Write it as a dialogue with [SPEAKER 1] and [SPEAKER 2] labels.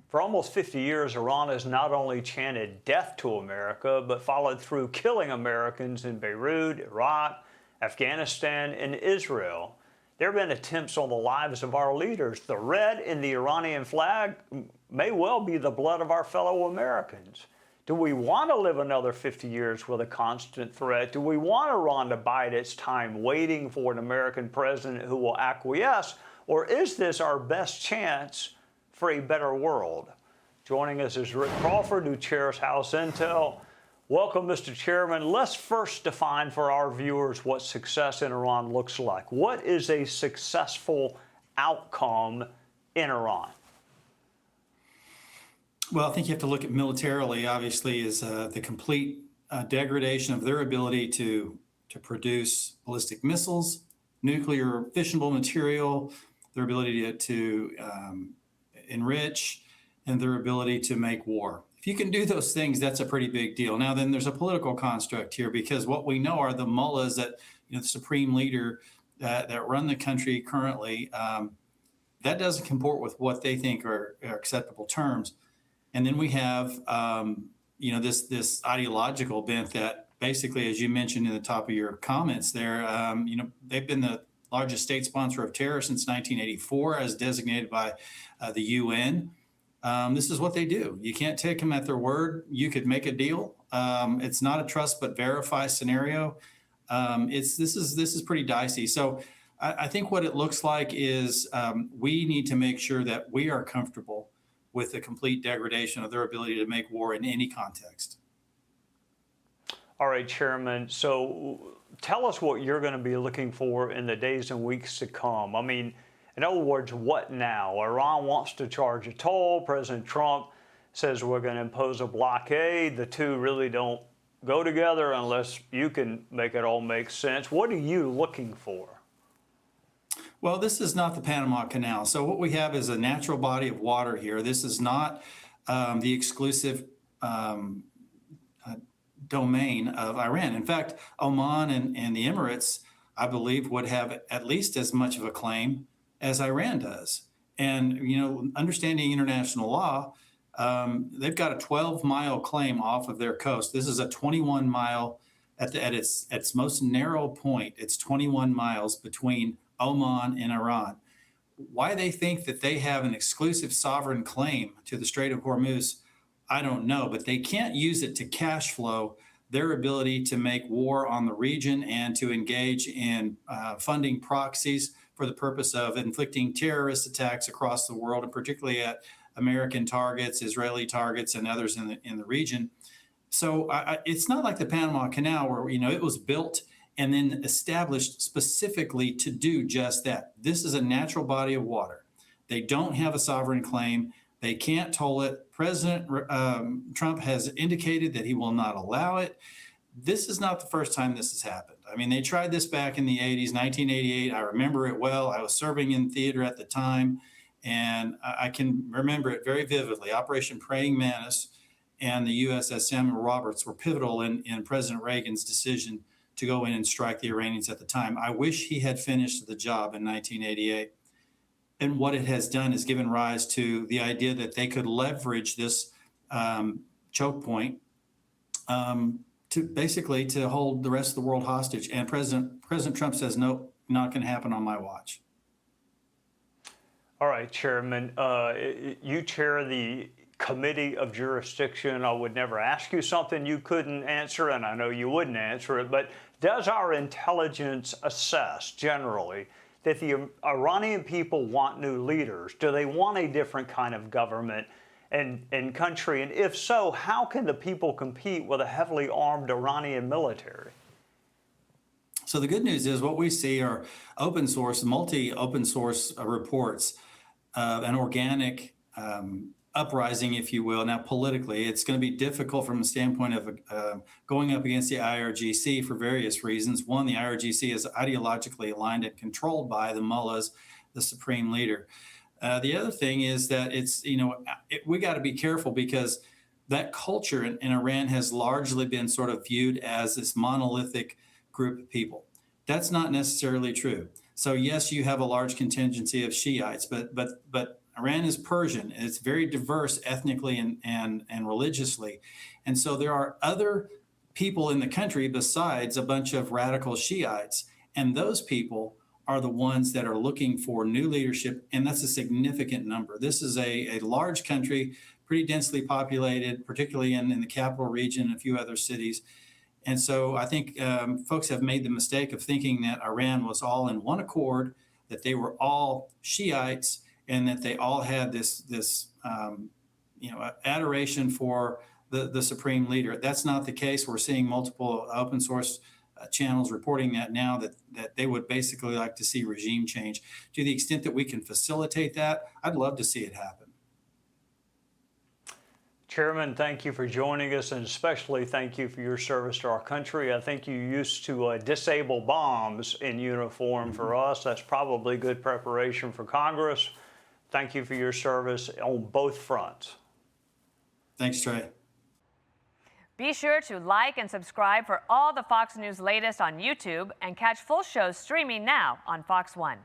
[SPEAKER 1] For almost 50 years, Iran has not only chanted death to America, but followed through killing Americans in Beirut, Iraq, Afghanistan, and Israel. There have been attempts on the lives of our leaders. The red in the Iranian flag may well be the blood of our fellow Americans. Do we want to live another 50 years with a constant threat? Do we want Iran to bide its time waiting for an American president who will acquiesce? Or is this our best chance for a better world? Joining us is Rick Crawford, who chairs House Intel. Welcome, Mr. Chairman. Let's first define for our viewers what success in Iran looks like. What is a successful outcome in Iran?
[SPEAKER 2] Well, I think you have to look at militarily, obviously, is the complete degradation of their ability to produce ballistic missiles, nuclear fissionable material, their ability to enrich, and their ability to make war. If you can do those things, that's a pretty big deal. Now, then there's a political construct here, because what we know are the mullahs that, the supreme leader that run the country currently, that doesn't comport with what they think are acceptable terms. And then we have, this ideological bent that basically, as you mentioned in the top of your comments there, they've been the largest state sponsor of terror since 1984, as designated by the UN. This is what they do. You can't take them at their word. You could make a deal. It's not a trust but verify scenario. This is pretty dicey. So I think what it looks like is we need to make sure that we are comfortable with the complete degradation of their ability to make war in any context.
[SPEAKER 1] All right, Chairman. So tell us what you're going to be looking for in the days and weeks to come. I mean, in other words, what now? Iran wants to charge a toll. President Trump says we're going to impose a blockade. The two really don't go together unless you can make it all make sense. What are you looking for?
[SPEAKER 2] Well, this is not the Panama Canal. So what we have is a natural body of water here. This is not the exclusive domain of Iran. In fact, Oman and the Emirates, I believe, would have at least as much of a claim as Iran does. And, understanding international law, they've got a 12-mile claim off of their coast. This is a 21-mile, at its most narrow point, it's 21 miles between Oman and Iran. Why they think that they have an exclusive sovereign claim to the Strait of Hormuz, I don't know, but they can't use it to cash flow their ability to make war on the region and to engage in funding proxies for the purpose of inflicting terrorist attacks across the world, and particularly at American targets, Israeli targets, and others in the region. So it's not like the Panama Canal, where it was built and then established specifically to do just that. This is a natural body of water. They don't have a sovereign claim. They can't toll it. President Trump has indicated that he will not allow it. This is not the first time this has happened. I mean, they tried this back in the 80s, 1988. I remember it well. I was serving in theater at the time, and I can remember it very vividly. Operation Praying Mantis and the USS Samuel Roberts were pivotal in President Reagan's decision to go in and strike the Iranians at the time. I wish he had finished the job in 1988. And what it has done is given rise to the idea that they could leverage this choke point to hold the rest of the world hostage. And President Trump says, no, not going to happen on my watch.
[SPEAKER 1] All right, Chairman, you chair the Committee of Jurisdiction. I would never ask you something you couldn't answer, and I know you wouldn't answer it, but does our intelligence assess generally that the Iranian people want new leaders? Do they want a different kind of government and country? And if so, how can the people compete with a heavily armed Iranian military?
[SPEAKER 2] So the good news is what we see are open source, multi-open source reports of an organic uprising, if you will. Now, politically, it's going to be difficult from the standpoint of going up against the IRGC for various reasons. One, the IRGC is ideologically aligned and controlled by the mullahs, the supreme leader. The other thing is that we got to be careful, because that culture in Iran has largely been sort of viewed as this monolithic group of people. That's not necessarily true. So yes, you have a large contingency of Shiites, but Iran is Persian. It's very diverse ethnically and religiously. And so there are other people in the country besides a bunch of radical Shiites. And those people are the ones that are looking for new leadership. And that's a significant number. This is a large country, pretty densely populated, particularly in the capital region and a few other cities. And so I think folks have made the mistake of thinking that Iran was all in one accord, that they were all Shiites, and that they all had this adoration for the supreme leader. That's not the case. We're seeing multiple open source channels reporting that now, that they would basically like to see regime change. To the extent that we can facilitate that, I'd love to see it happen.
[SPEAKER 1] Chairman, thank you for joining us, and especially thank you for your service to our country. I think you used to disable bombs in uniform for us. That's probably good preparation for Congress. Thank you for your service on both fronts.
[SPEAKER 2] Thanks, Trey.
[SPEAKER 3] Be sure to like and subscribe for all the Fox News latest on YouTube, and catch full shows streaming now on Fox One.